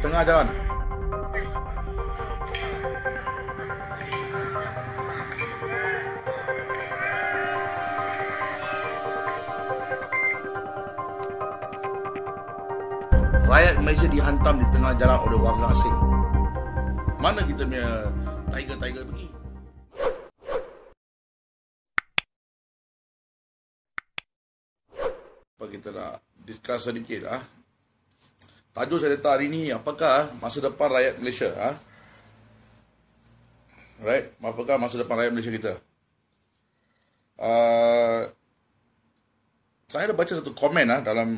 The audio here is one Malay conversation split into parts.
Tengah jalan. Rakyat Malaysia dihantam di tengah jalan oleh warga asing. Mana kita punya tiger-tiger pergi? Apa kita nak discuss sedikit Tajuk saya letak hari ni, apakah masa depan rakyat Malaysia? Right? Apakah masa depan rakyat Malaysia kita? Saya ada baca satu komen dalam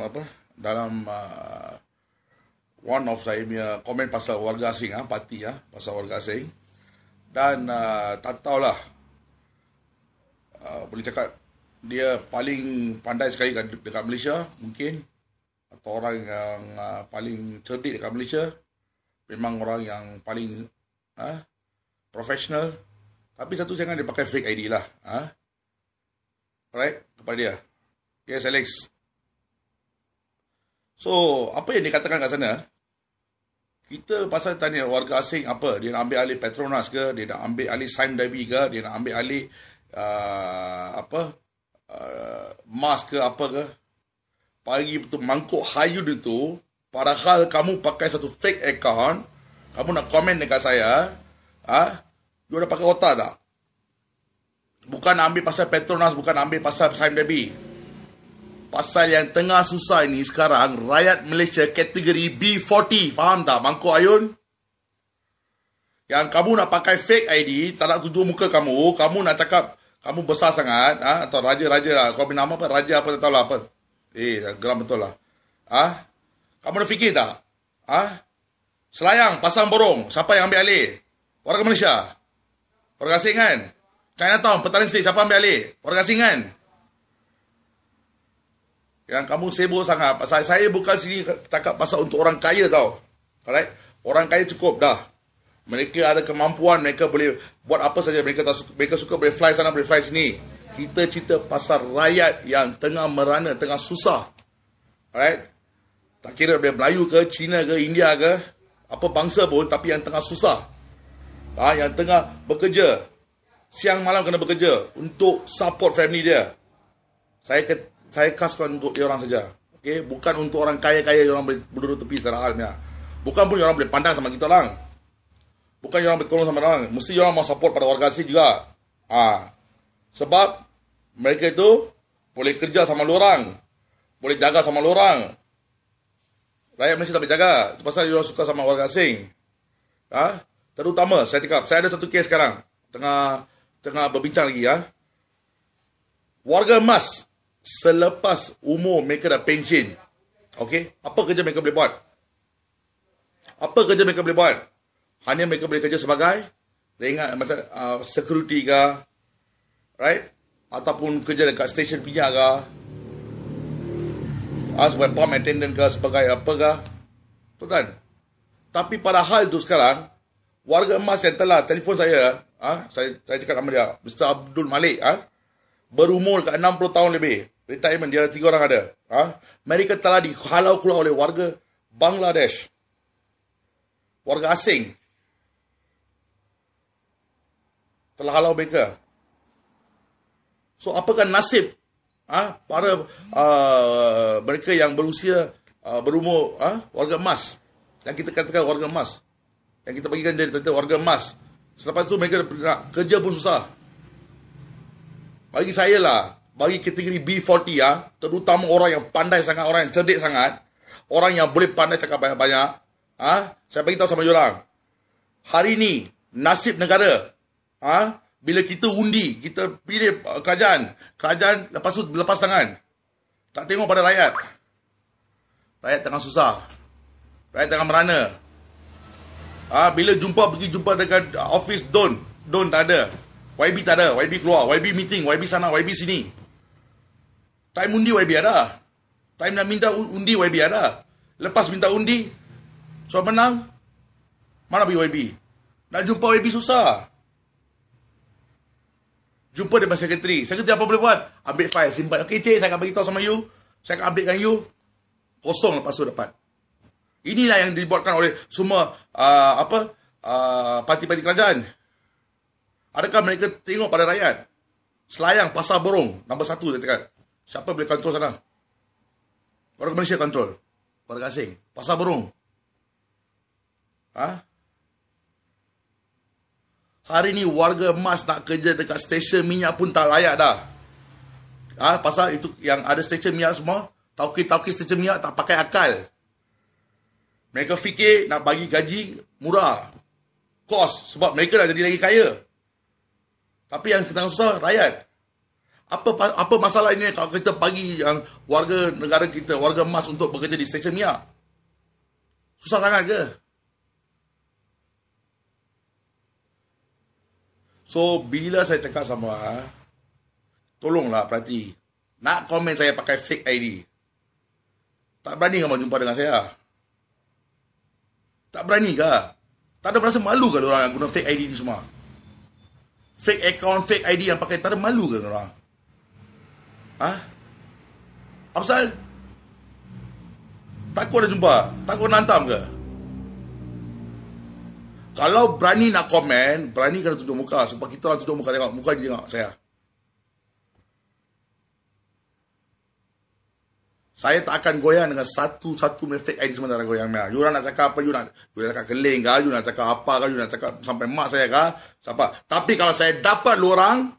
one of saya punya komen pasal warga asing, parti pasal warga asing. Dan tak tahulah, boleh cakap dia paling pandai sekali dekat Malaysia mungkin, atau orang yang paling cerdik dekat Malaysia, memang orang yang paling profesional. Tapi satu jangan dia pakai fake ID lah. Alright, kepada dia. Yes, Alex. So, apa yang dikatakan kat sana? Kita pasal tanya warga asing apa? Dia nak ambil alih Petronas ke? Dia nak ambil alih Sime Davy ke? Dia nak ambil alih Mars ke apa ke? Pagi betul mangkuk hayun itu, padahal kamu pakai satu fake account, kamu nak komen dekat saya, you dah pakai otak tak? Bukan ambil pasal Petronas, bukan ambil pasal Sime Davy. Pasal yang tengah susah ini sekarang, rakyat Malaysia kategori B40, faham tak mangkuk ayun? Yang kamu nak pakai fake ID, tak nak tunjuk muka kamu nak cakap kamu besar sangat, atau raja-raja lah, kau punya nama apa, raja apa, tak tahu lah apa. Geram betul lah. Kamu dah fikir tak? Selayang, Pasang Borong, siapa yang ambil alih? Warga Malaysia. Warga asing kan? Chinatown, Petaling State, siapa ambil alih? Warga asing kan? Yang kamu sibuk sangat. Saya bukan sini cakap pasal untuk orang kaya tau. Alright? Orang kaya cukup dah. Mereka ada kemampuan, mereka boleh buat apa saja. Mereka suka boleh fly sana, boleh fly sini. Kita cerita pasal rakyat yang tengah merana, tengah susah. Alright? Tak kira dia Melayu ke, Cina ke, India ke, apa bangsa pun, tapi yang tengah susah. Yang tengah bekerja. Siang malam kena bekerja untuk support family dia. Saya khaskan untuk dia orang saja. Okay? Bukan untuk orang kaya-kaya yang orang boleh duduk tepi terhalnya. Bukan pun orang boleh pandang sama kita orang. Bukan orang boleh tolong sama orang. Mesti orang mau support pada warga asing juga. Sebab mereka itu boleh kerja sama orang, boleh jaga sama orang. Rakyat Malaysia tak boleh jaga. Itu pasal orang suka sama warga asing. Terutama saya cakap, saya ada satu kes sekarang tengah berbincang lagi. Warga emas selepas umur mereka dah pension. Okey, apa kerja mereka boleh buat? Apa kerja mereka boleh buat? Hanya mereka boleh kerja sebagai ringan macam security ke, right? Ataupun kerja dekat stesen minyak ke, sebagai pump attendant ke, sebagai apa ke, betul kan? Tapi pada hal itu sekarang, warga emas yang telah telefon saya, saya cakap nama dia, Mr. Abdul Malik, berumur ke 60 tahun lebih, retirement, dia ada 3 orang ada. Mereka telah dihalau keluar oleh warga Bangladesh, warga asing. Telah halau mereka. So, apakah nasib para mereka yang berusia berumur warga emas, yang kita katakan warga emas, yang kita bagikan jadi warga emas. Selepas itu mereka nak kerja pun susah. Bagi saya lah, bagi kategori B40 terutama orang yang pandai sangat, orang yang cerdik sangat, orang yang boleh pandai cakap banyak-banyak, saya bagi tahu sama diorang. Hari ni nasib negara, bila kita undi, kita pilih kerajaan lepas tu lepas tangan. Tak tengok pada rakyat. Rakyat tengah susah. Rakyat tengah merana. Bila pergi jumpa dengan office Don tak ada. YB tak ada. YB keluar. YB meeting. YB sana. YB sini. Time undi YB ada. Time nak minta undi YB ada. Lepas minta undi, so menang, mana pergi YB? Nak jumpa YB susah. Jumpa dengan sekretari. Sekretari apa boleh buat? Ambil file, simpan. Okay, cik, saya akan beritahu sama you. Saya akan updatekan you. Kosong lepas tu dapat. Inilah yang dibuatkan oleh semua parti-parti kerajaan. Adakah mereka tengok pada rakyat? Selayang, Pasar Borong, nombor 1 saya cakap. Siapa boleh kontrol sana? Warga Malaysia kontrol. Warga asing. Pasar Borong. Hari ni warga emas nak kerja dekat stesen minyak pun tak layak dah. Pasal itu yang ada stesen minyak semua, tauki-tauki stesen minyak tak pakai akal. Mereka fikir nak bagi gaji murah. Kos, sebab mereka dah jadi lagi kaya. Tapi yang tengah susah, rakyat. Apa masalah ini kalau kita bagi yang warga negara kita, warga emas untuk bekerja di stesen minyak? Susah sangat ke? So, bila saya cakap sama, tolonglah perhati. Nak komen saya pakai fake ID. Tak berani kamu jumpa dengan saya? Tak berani ke? Tak ada merasa malu ke orang yang guna fake ID ni semua? Fake account, fake ID yang pakai, tak ada malu ke orang? Apa pasal? Takut nak jumpa? Takut nak hantam ke? Kalau berani nak komen, berani kena tunjuk muka. Supaya kita orang tunjuk muka, tengok. Muka dia tengok saya. Saya tak akan goyang dengan satu-satu fake ID sementara goyang. You orang nak cakap apa? You nak cakap keling ke? You nak cakap apa ke? You nak cakap sampai mak saya ke? Siapa? Tapi kalau saya dapat lu orang,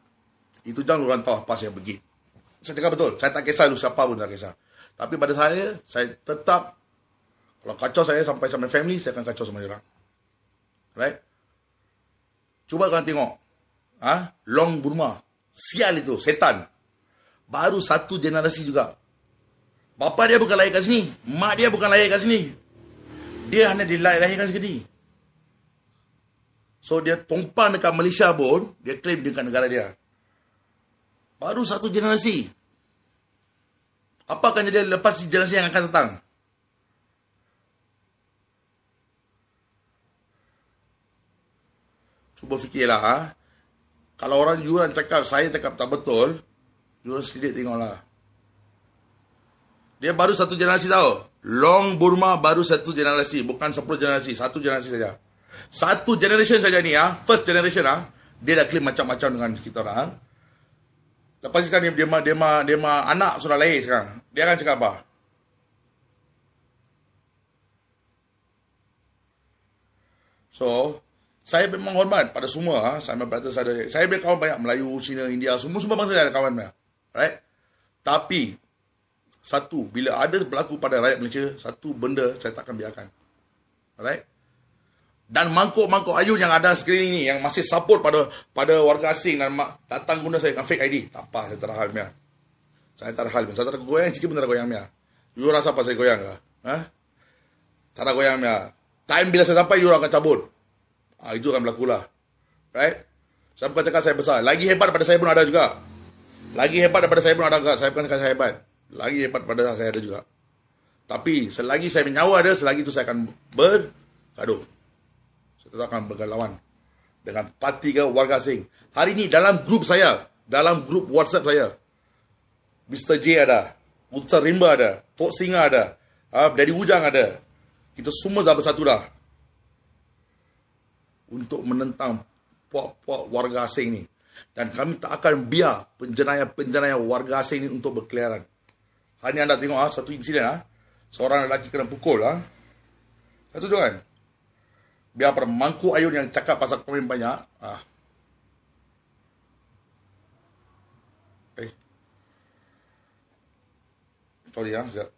itu jangan lu orang tahu apa saya pergi. Saya cakap betul. Saya tak kisah lu siapa pun tak kisah. Tapi pada saya tetap, kalau kacau saya sampai family, saya akan kacau sama orang. Right? Cuba kalian tengok. Long Burma. Sial itu, setan. Baru satu generasi juga. Bapa dia bukan lahir kat sini. Mak dia bukan lahir kat sini. Dia hanya dilahirkan sekali. So, dia tumpang dekat Malaysia pun, dia claim dekat negara dia. Baru satu generasi. Apa akan jadi lepas generasi yang akan datang? Cuba fikirlah. Kalau orang cakap, saya cakap tak betul, you orang sedikit tengoklah. Dia baru satu generasi tahu. Long Burma baru satu generasi. Bukan 10 generasi. Satu generasi saja. Satu generation saja ni. First generation. Dia dah claim macam-macam dengan kita orang. Lepas sekarang dia anak sudah lahir sekarang. Dia akan cakap apa? So, saya memang hormat pada semua. Saya berkawan banyak Melayu, Cina, India. Semua bangsa saya ada kawan. Right? Tapi, satu, bila ada berlaku pada rakyat Malaysia, satu benda saya takkan biarkan. Alright? Dan mangkuk-mangkuk ayun yang ada sekeliling ni, yang masih support pada warga asing dan datang guna saya dengan fake ID. Tak apa, saya tak ada hal. Saya tak ada hal. Saya tak ada goyang, sikit pun tak ada goyang. You rasa apa saya goyang ke? Tak ada goyang. Time bila saya sampai, you akan cabut. Itu akan berlaku lah. Right? Saya bukan cakap saya besar. Lagi hebat daripada saya pun ada juga. Lagi hebat daripada saya pun ada juga. Saya bukan cakap saya hebat. Lagi hebat pada saya ada juga. Tapi selagi saya menyawa ada, selagi itu saya akan bergaduh. Saya tetap akan berlawan dengan parti ke warga asing. Hari ini dalam grup saya, dalam grup WhatsApp saya, Mr. J ada, Mr. Rimba ada, Tok Singa ada, Daddy Ujang ada. Kita semua dah bersatu dah untuk menentang puak-puak warga asing ni. Dan kami tak akan biar penjenayah-penjenayah warga asing ni untuk berkeliaran. Hanya anda tengok satu insiden seorang lelaki kena pukul Satu tu kan. Biar pada mangkuk ayun yang cakap pasal komen banyak sorry sekejap.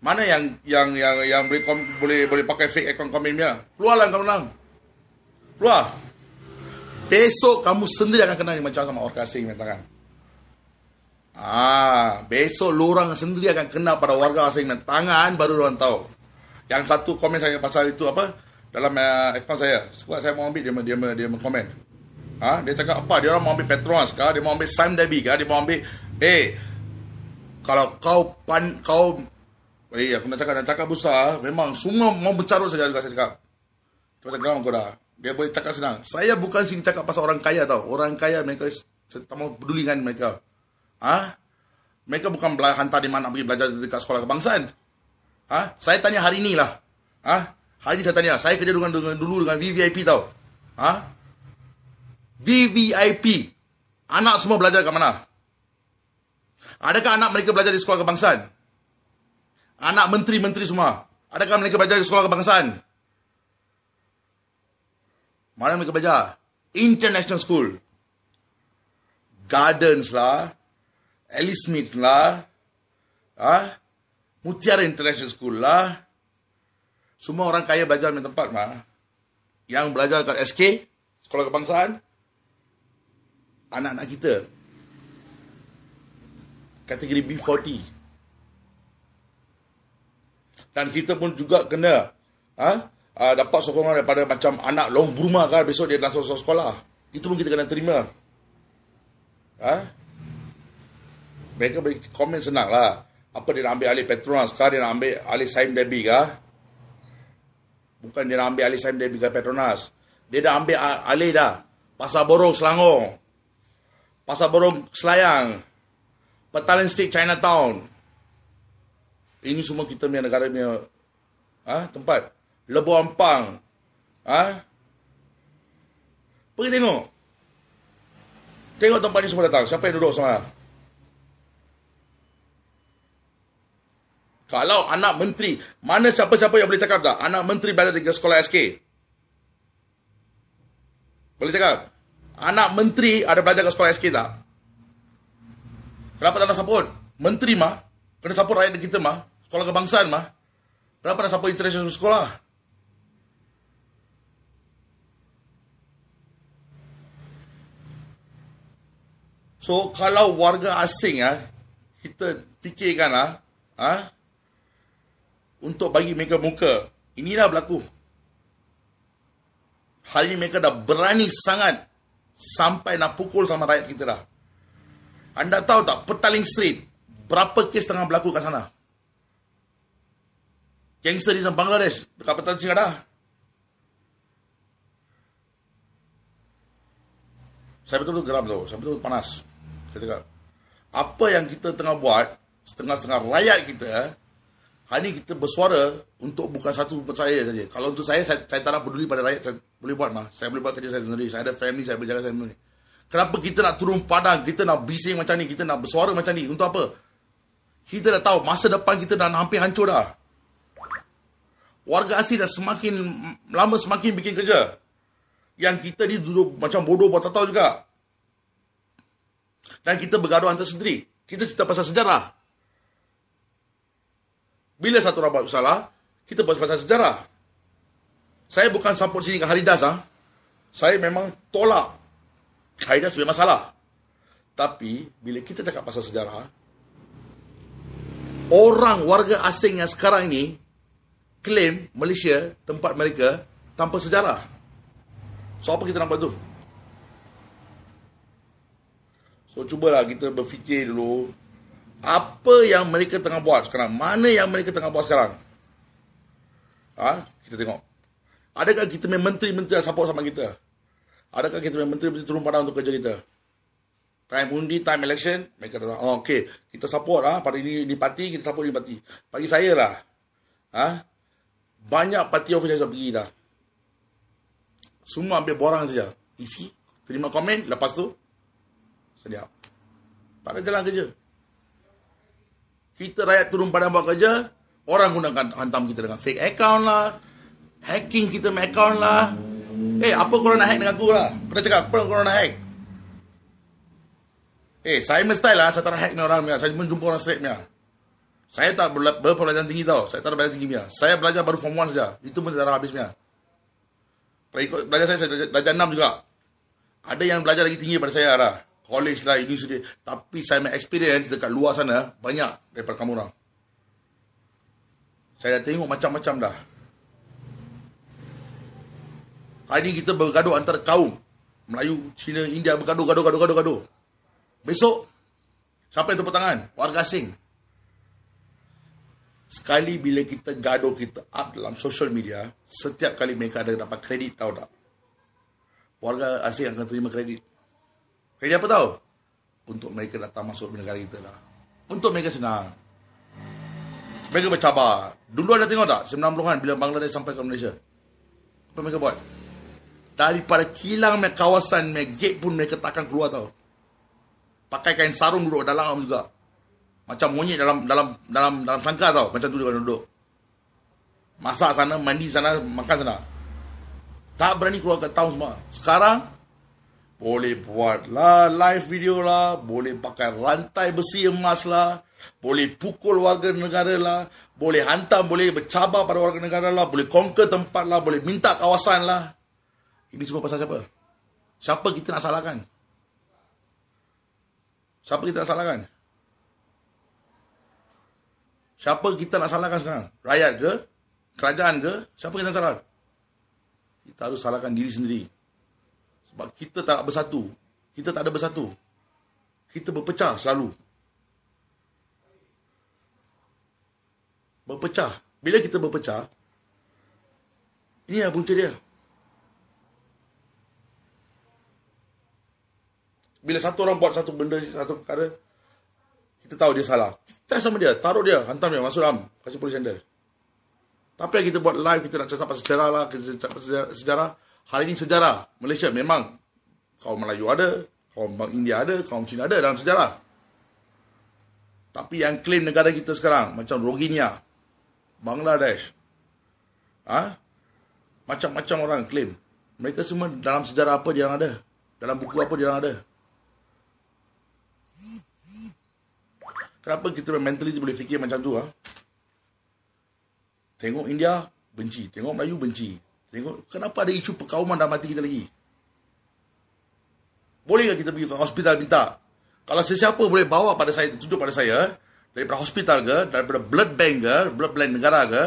Mana yang boleh pakai fake account komen dia? Keluarlah kamu orang. Keluar. Besok kamu sendiri akan kena macam sama orang asing mengatakan. Besok lu orang sendiri akan kena pada warga asing dan tangan baru orang tahu. Yang satu komen saya pasal itu apa? Dalam account saya. Sebab saya mau ambil dia komen. Dia cakap apa? Dia orang mau ambil Petronas kah? Dia mau ambil Sam Debbie kah? Dia mau ambil kalau kau Aku nak cakap besar. Memang semua mau bercarut saja juga saya cakap. Macam geram kau dah. Dia boleh cakap senang. Saya bukan sini cakap pasal orang kaya tau. Orang kaya mereka tak mau peduli dengan mereka. Mereka bukan hantar di mana pergi belajar dekat sekolah kebangsaan. Saya tanya hari ni lah. Hari ni saya tanya. Saya kerja dulu dengan VVIP tau. VVIP. Anak semua belajar kat mana? Adakah anak mereka belajar di sekolah kebangsaan? Anak menteri-menteri semua. Adakah mereka belajar di sekolah kebangsaan? Mana mereka belajar? International school. Gardens lah. Alice Smith lah. Mutiara International School lah. Semua orang kaya belajar di tempat mah. Yang belajar kat SK, sekolah kebangsaan, anak-anak kita. Kategori B40. Dan kita pun juga kena dapat sokongan daripada macam anak long Burma kan, besok dia langsung sekolah. Itu pun kita kena terima. Mereka beri komen senang lah. Apa dia nak ambil alih Petronas kah? Dia nak ambil alih Sime Debbie kah? Bukan dia nak ambil alih Sime Debbie kah Petronas. Dia dah ambil alih dah. Pasar Borong Selangor. Pasar Borong Selayang. Petaling Street Chinatown. Ini semua kita punya negara punya tempat. Lebuh Ampang. Pergi tengok. Tengok tempat ni semua datang. Siapa yang duduk semua? Kalau anak menteri, mana siapa-siapa yang boleh cakap tak? Anak menteri berada di sekolah SK. Boleh cakap? Anak menteri ada belajar ke sekolah SK tak? Kenapa tak nak support? Menteri mah, kena support rakyat kita mah. Sekolah kebangsaan mah. Kenapa nak support international sekolah? So, kalau warga asing kita fikirkan untuk bagi mereka muka. Inilah berlaku. Hari ini mereka dah berani sangat sampai nak pukul sama rakyat kita dah. Anda tahu tak, Petaling Street, berapa kes tengah berlaku kat sana? Gangster di Bangladesh, dekat Petaling Street ada. Saya betul-betul geram tu, saya betul-betul panas. Saya cakap, apa yang kita tengah buat, setengah-setengah rakyat kita, hari ini kita bersuara untuk bukan satu saya saja. Kalau untuk saya tak nak peduli pada rakyat, saya boleh buat mah. Saya boleh buat kerja saya sendiri. Saya ada family, saya boleh jaga saya sendiri. Kenapa kita nak turun padang, kita nak bising macam ni, kita nak bersuara macam ni? Untuk apa? Kita dah tahu masa depan kita dah hampir hancur dah. Warga asing dah semakin lama semakin bikin kerja. Yang kita ni duduk macam bodoh buat tak tahu juga. Dan kita bergaduh antara sendiri. Kita cerita pasal sejarah. Bila satu orang buat salah, kita buat pasal sejarah. Saya bukan support sini ke Haridas. Saya memang tolak Haridas punya masalah. Tapi, bila kita cakap pasal sejarah, orang warga asing yang sekarang ini claim Malaysia, tempat mereka, tanpa sejarah. So, apa kita nak buat tu? So, cubalah kita berfikir dulu. Apa yang mereka tengah buat sekarang? Mana yang mereka tengah buat sekarang? Kita tengok. Adakah kita punya menteri-menteri yang support sama kita? Adakah kita punya menteri-menteri turun padang untuk kerja kita? Time undi, time election, mereka kata, okey, kita support pada ini parti, kita support ini parti. Bagi saya lah, banyak parti official yang pergi dah. Semua ambil borang saja. Isi, terima komen, lepas tu, sediap. Tak ada jalan kerja. Kita rakyat turun padang buat kerja, orang gunakan hantam kita dengan fake account lah, hacking kita punya account lah. Apa korang nak hack dengan aku lah? Kena cakap, apa korang nak hack? Saya mesti lah, saya tak nak hack ni orang punya. Saya pun jumpa orang straight punya. Saya tak berpelajaran tinggi tau. Saya tak ada belajar tinggi punya. Saya belajar baru form 1 saja. Itu pun dah habis punya. Belajar saya belajar 6 juga. Ada yang belajar lagi tinggi daripada saya lah. College lah, university. Tapi saya punya experience dekat luar sana, banyak daripada kamu orang. Saya dah tengok macam-macam dah. Hari ini kita bergaduh antara kaum. Melayu, Cina, India bergaduh. Besok, siapa yang tepuk tangan? Warga asing. Sekali bila kita gaduh, kita up dalam social media, setiap kali mereka ada dapat kredit, tahu tak? Warga asing akan terima kredit. Kredit apa tahu? Untuk mereka datang masuk ke negara kita lah. Untuk mereka senang. Mereka bercabar. Dulu ada tengok tak? 90-an bila Bangladesh sampai ke Malaysia. Apa mereka buat? Daripada kilang kawasan gate pun mereka takkan keluar tau. Pakai kain sarung duduk dalam juga. Macam monyet dalam sangkar tau. Macam tu juga duduk. Masak sana, mandi sana, makan sana. Tak berani keluar ke town semua. Sekarang boleh buat lah live video lah, boleh pakai rantai besi emas lah, boleh pukul warga negara lah, boleh hantam, boleh bercabar pada warga negara lah, boleh conquer tempat lah, boleh minta kawasan lah. Ini semua pasal siapa? Siapa kita nak salahkan? Siapa kita nak salahkan? Siapa kita nak salahkan sekarang? Rakyat ke? Kerajaan ke? Siapa kita nak salahkan? Kita harus salahkan diri sendiri. Sebab kita tak bersatu. Kita tak ada bersatu. Kita berpecah selalu. Berpecah. Bila kita berpecah, ini yang punca dia. Bila satu orang buat satu benda, satu perkara, kita tahu dia salah. Kita sama dia, taruh dia, hantam dia, masuk dalam, kasih polis handle. Tapi yang kita buat live, kita nak cakap pasal sejarah lah, kita cakap pasal sejarah. Hari ini sejarah Malaysia memang kaum Melayu ada, kaum India ada, kaum Cina ada dalam sejarah. Tapi yang claim negara kita sekarang, macam Rohingya, Bangladesh, macam-macam orang claim. Mereka semua dalam sejarah apa dia orang ada, dalam buku apa dia orang ada. Kenapa kita mentally boleh fikir macam tu? Tengok India, benci. Tengok Melayu, benci. Tengok, kenapa ada isu perkauman dalam hati kita lagi? Boleh tak kita pergi ke hospital minta? Kalau sesiapa boleh bawa pada saya, tunjuk pada saya, daripada hospital ke, daripada blood bank ke, blood bank negara ke,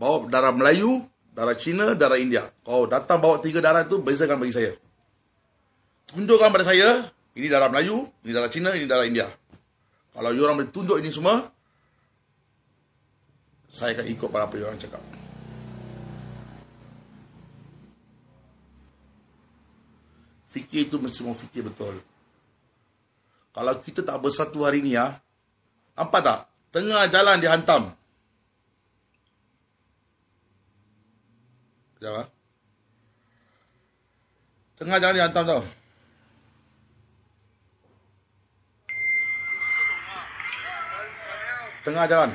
bawa darah Melayu, darah Cina, darah India. Kau datang bawa 3 darah itu, bezakan bagi saya. Tunjukkan pada saya, ini darah Melayu, ini darah Cina, ini darah India. Kalau you orang boleh tunjuk ini semua, saya akan ikut pada apa you orang cakap. Fikir itu mesti mau fikir betul. Kalau kita tak bersatu hari ni nampak tak? Tengah jalan dihantam. Jangan. Tengah jalan dihantam tau. Tengah jalan.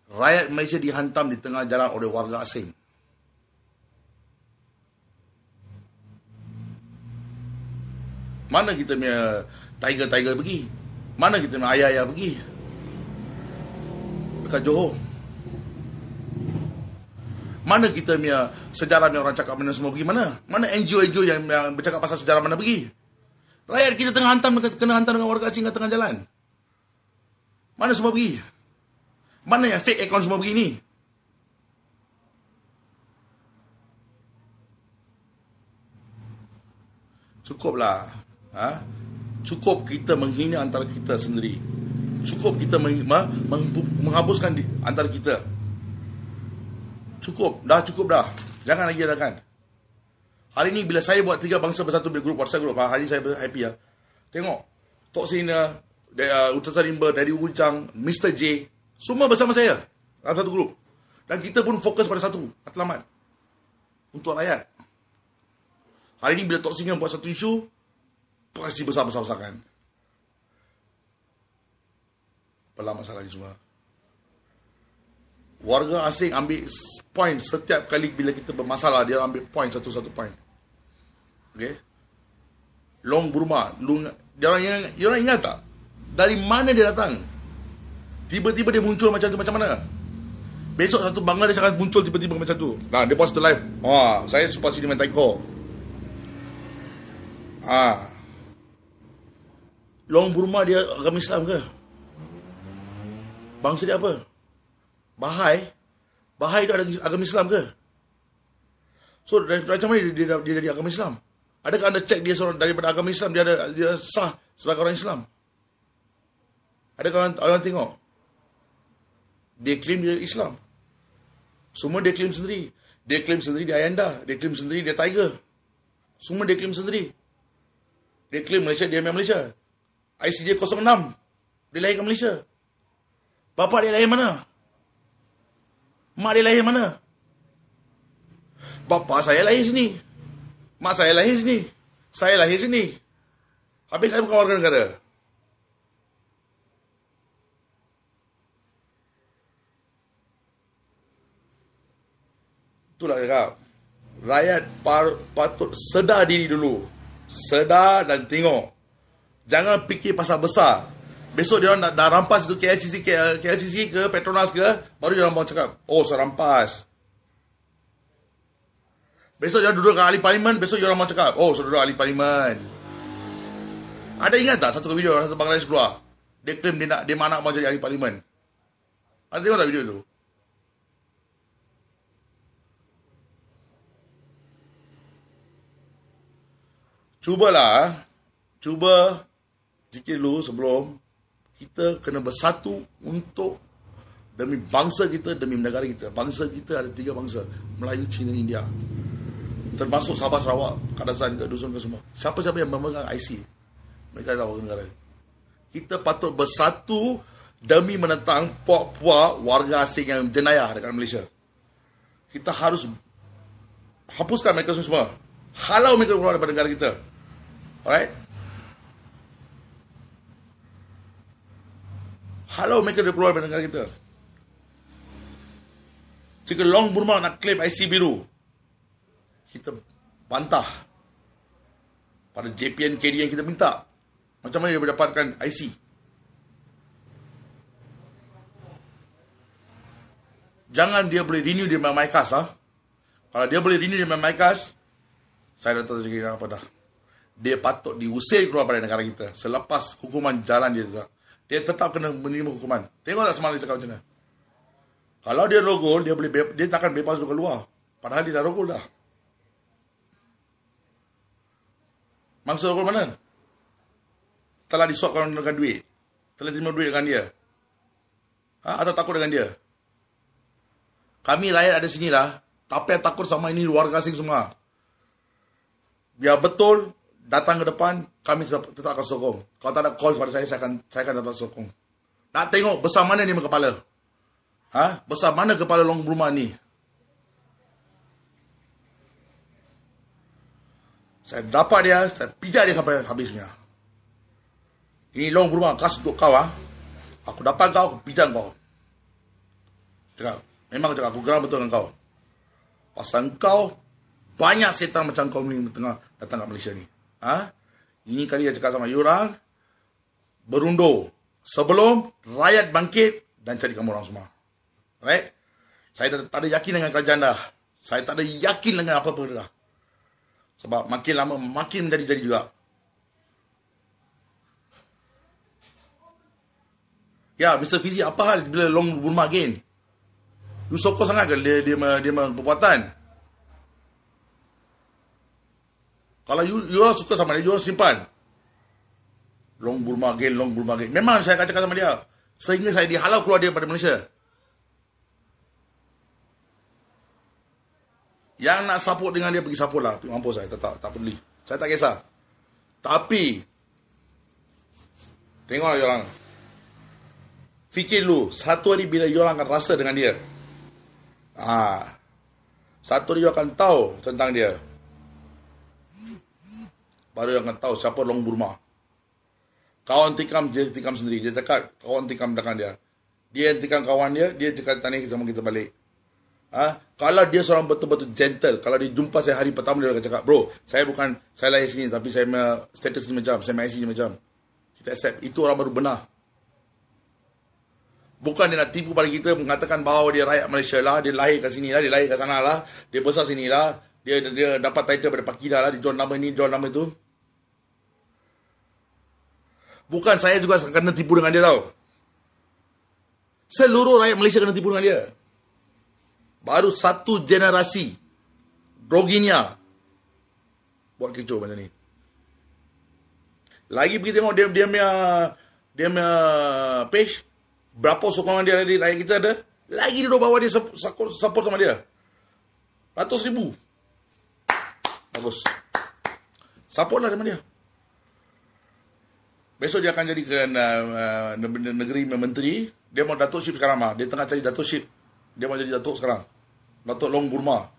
Rakyat Malaysia dihantam di tengah jalan oleh warga asing. Mana kita punya tiger-tiger pergi? Mana kita punya ayah-ayah pergi? Dekat Johor. Mana kita punya sejarah ni orang cakap mana semua pergi mana? Mana NGO-NGO yang bercakap pasal sejarah mana pergi? Rakyat kita tengah hantam, kena hantam dengan warga asing kat tengah jalan. Mana semua pergi? Mana yang fake account semua pergi ni? Cukuplah. Cukup kita menghina antara kita sendiri. Cukup kita menghapuskan antara kita. Cukup dah. Jangan lagi adakan. Hari ni bila saya buat 3 bangsa bersatu di grup WhatsApp grup, hari ni saya happy Tengok Tok Sina, Utusan Rimba, Daddy Ujang, Mr. J, semua bersama saya dalam satu grup. Dan kita pun fokus pada satu, matlamat untuk rakyat. Hari ni bila Tok Sina buat satu isu, pasti besar-besar-besarkan. Apalah masalah ni semua. Warga asing ambil point setiap kali bila kita bermasalah, dia ambil point satu-satu point. Okay? Long Burma, dia orang ingat tak? Dari mana dia datang? Tiba-tiba dia muncul macam tu, macam mana? Besok satu Bangladesh akan muncul tiba-tiba macam tu. Nah, dia post tu live. Saya suka sini main taiko. Long Burma dia agama Islam ke? Bangsa dia apa? Bahai itu ada agama Islam ke? So macam mana dia jadi agama Islam? Adakah anda cek dia seorang daripada agama Islam, dia sah sebagai orang Islam? Adakah orang tengok? Dia claim dia Islam. Semua dia claim sendiri. Dia claim sendiri dia Ayanda. Dia claim sendiri dia Tiger. Semua dia claim sendiri. Dia claim Malaysia, dia memang Malaysia. IC dia 06. Dia lahir kat Malaysia. Bapa dia lahir mana? Mak dia lahir mana? Bapa saya lahir sini. Mak saya lahir sini. Saya lahir sini. Habis saya bukan warga negara. Itulah cakap. Rakyat patut sedar diri dulu. Sedar dan tengok. Jangan fikir pasal besar. Besok dia orang dah rampas itu KLCC ke Petronas ke, baru dia orang mau cakap, oh saya rampas. Besok dia orang duduk dengan ahli parlimen, besok dia orang mau cakap, oh saya duduk ahli parlimen. Ada ingat tak satu video satu Bangladesh keluar? Dia claim dia nak mau jadi ahli parlimen. Ada tengok tak video tu? Cuba fikir dulu sebelum kita kena bersatu untuk demi bangsa kita, demi negara kita. Bangsa kita ada 3 bangsa, Melayu, Cina, India. Termasuk Sabah, Sarawak, Kadazan ke Dusun ke semua. Siapa-siapa yang memegang IC, mereka adalah warga negara. Kita patut bersatu demi menentang puak-puak warga asing yang jenayah dekat Malaysia. Kita harus hapuskan mereka semua. Halau mereka keluar daripada negara kita. Alright? Halau mereka keluar daripada negara kita. Jika Long Burma nak claim IC biru, kita bantah pada JPN KD yang kita minta. Macam mana dia boleh dapatkan IC? Jangan dia boleh renew di MyCast. Kalau dia boleh renew di MyCast, saya dah tahu cakap apa dah. Dia patut diusir keluar dari negara kita. Selepas hukuman jalan dia tetap kena menerima hukuman. Tengok tak semalam dia cakap macam mana. Kalau dia rogol, dia takkan bebas duduk keluar. Padahal dia dah rogol dah. Mangsa rogol mana? Telah disuapkan dengan duit. Telah terima duit dengan dia. Atau takut dengan dia. Kami rakyat ada sinilah. Tapi yang takut sama ini warga asing semua. Biar betul, datang ke depan, kami tetap akan sokong. Kalau tak ada call kepada saya akan datang sokong. Nak tengok besar mana ni kepala? Besar mana kepala Long Burma ni? Saya dapat dia, saya pijak dia sampai habisnya. Ini Long Burma, kas untuk kau. Aku dapat kau, aku pijak kau. Cakap, memang cakap, aku geram betul dengan kau. Pasal kau, banyak setan macam kau ni tengah datang ke Malaysia ni. Ini kali dia cakap sama orang, berundur sebelum rakyat bangkit dan cari kamu orang semua. Right? Saya tak ada yakin dengan kerajaan dah. Saya tak ada yakin dengan apa-apa dah. Sebab makin lama makin menjadi-jadi juga. Ya, Mr. Fizi, apa hal bila Long Burma again? You sokong sangat ke dia perbuatan? Kalau you orang suka sama dia, you orang simpan. Long Burma again. Memang saya akan cakap sama dia. Sehingga saya dihalau keluar dia pada Malaysia. Yang nak support dengan dia, pergi support lah. Mampus saya, tak peduli. Saya tak kisah. Tapi, tengoklah you orang. Fikir dulu, satu hari bila you orang akan rasa dengan dia. Satu hari you akan tahu tentang dia. Baru yang akan tahu siapa Long Burma. Kawan tikam, dia tikam sendiri. Dia cakap, kawan tikam belakang dia. Dia yang tikam kawan dia cakap tanya sama kita balik. Kalau dia seorang betul-betul gentle, kalau dia jumpa saya hari pertama, dia akan cakap, bro, saya lahir sini, tapi saya status ni macam, saya IC ni macam. Kita accept. Itu orang baru benar. Bukan dia nak tipu pada kita, mengatakan bahawa dia rakyat Malaysia lah, dia lahir kat sini lah, dia lahir kat sana lah, dia besar sini lah, dia dapat title daripada Pak Kida lah, dia jual nama ni, jual nama itu. Bukan saya juga kena tipu dengan dia tau. Seluruh rakyat Malaysia kena tipu dengan dia. Baru satu generasi Droginia buat kecoh macam ni. Lagi pergi tengok dia punya page, berapa sokongan dia dari rakyat kita ada. Lagi dia bawa dia support sama dia. Ratus ribu. Bagus. Support lah sama dia. Besok dia akan jadikan negeri menteri. Dia mau datukship sekarang mah. Dia tengah cari datukship. Dia mau jadi datuk sekarang. Datuk Long Burma.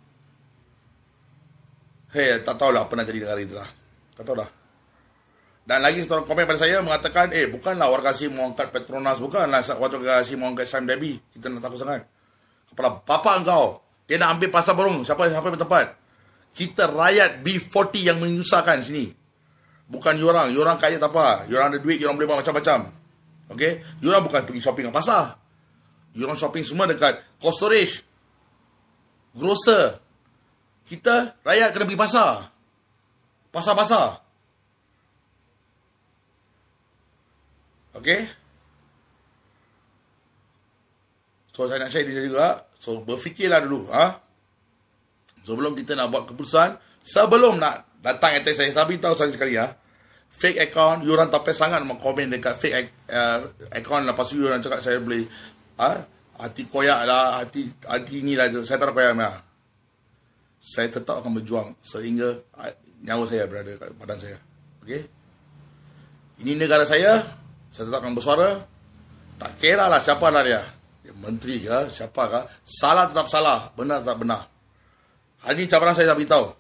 Tak tahulah apa nak jadi negara itulah. Tak tahu dah. Dan lagi seorang komen pada saya mengatakan, bukanlah warga Kasih mau angkat Petronas, bukanlah warga Kasih mau angkat Sam Debbie. Kita nak takut sangat. Kepala bapa engkau, dia nak ambil pasar burung. Siapa yang bertempat? Kita rakyat B40 yang menyusahkan sini. Bukan yorang kaya tak apa. Yorang ada duit, yorang boleh buat macam-macam. Okay? Yorang bukan pergi shopping ke pasar. Yorang shopping semua dekat cold storage, grocer. Kita rakyat kena pergi pasar. Pasar-pasar. Okay? So saya nak share dia juga. So berfikirlah dulu. Sebelum kita nak buat keputusan, sebelum nak datang attack saya, tapi tahu saya sekali fake account, you orang tak payah sangat nak komen dekat fake account, lepas tu you orang cakap saya boleh hati koyak lah, hati ni lah. Saya tak nak koyak lah. Saya tetap akan berjuang sehingga nyawa saya berada kat badan saya. Okay? Ini negara saya tetap akan bersuara. Tak kira lah siapa lah dia menteri ke, siapa ke, salah tetap salah, benar tetap benar. Hari ini cabaran saya beritahu,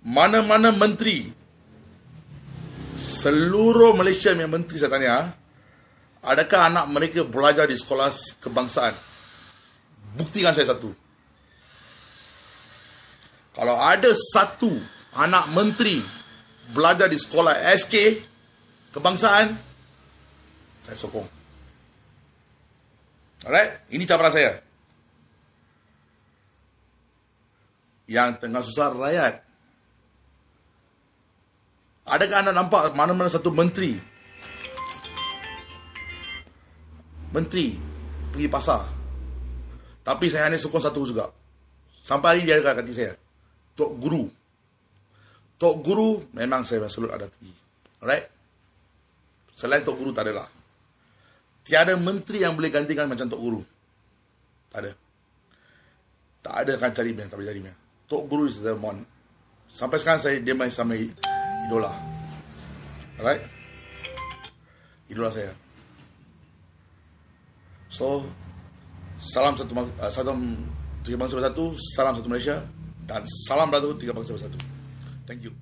mana-mana menteri, seluruh Malaysia yang menteri saya tanya, adakah anak mereka belajar di sekolah kebangsaan? Buktikan saya satu. Kalau ada satu anak menteri belajar di sekolah SK kebangsaan, saya sokong. Alright, ini cabaran saya. Yang tengah susah rakyat. Adakah anda nampak mana-mana satu menteri pergi pasar? Tapi saya hanya sokong satu juga. Sampai hari ini dia ada kat hati saya. Tok Guru. Tok Guru memang saya salut ada tinggi. Alright? Selain Tok Guru tak adalah. Tiada menteri yang boleh gantikan macam Tok Guru. Tak ada. Tak ada akan cari tak boleh cari. Tok Guru is the one. Sampai sekarang dia masih sama idola. Alright? Idola saya. So, salam tiga bangsa bersatu, salam satu Malaysia, dan salam Brotherhood tiga bangsa bersatu. Thank you.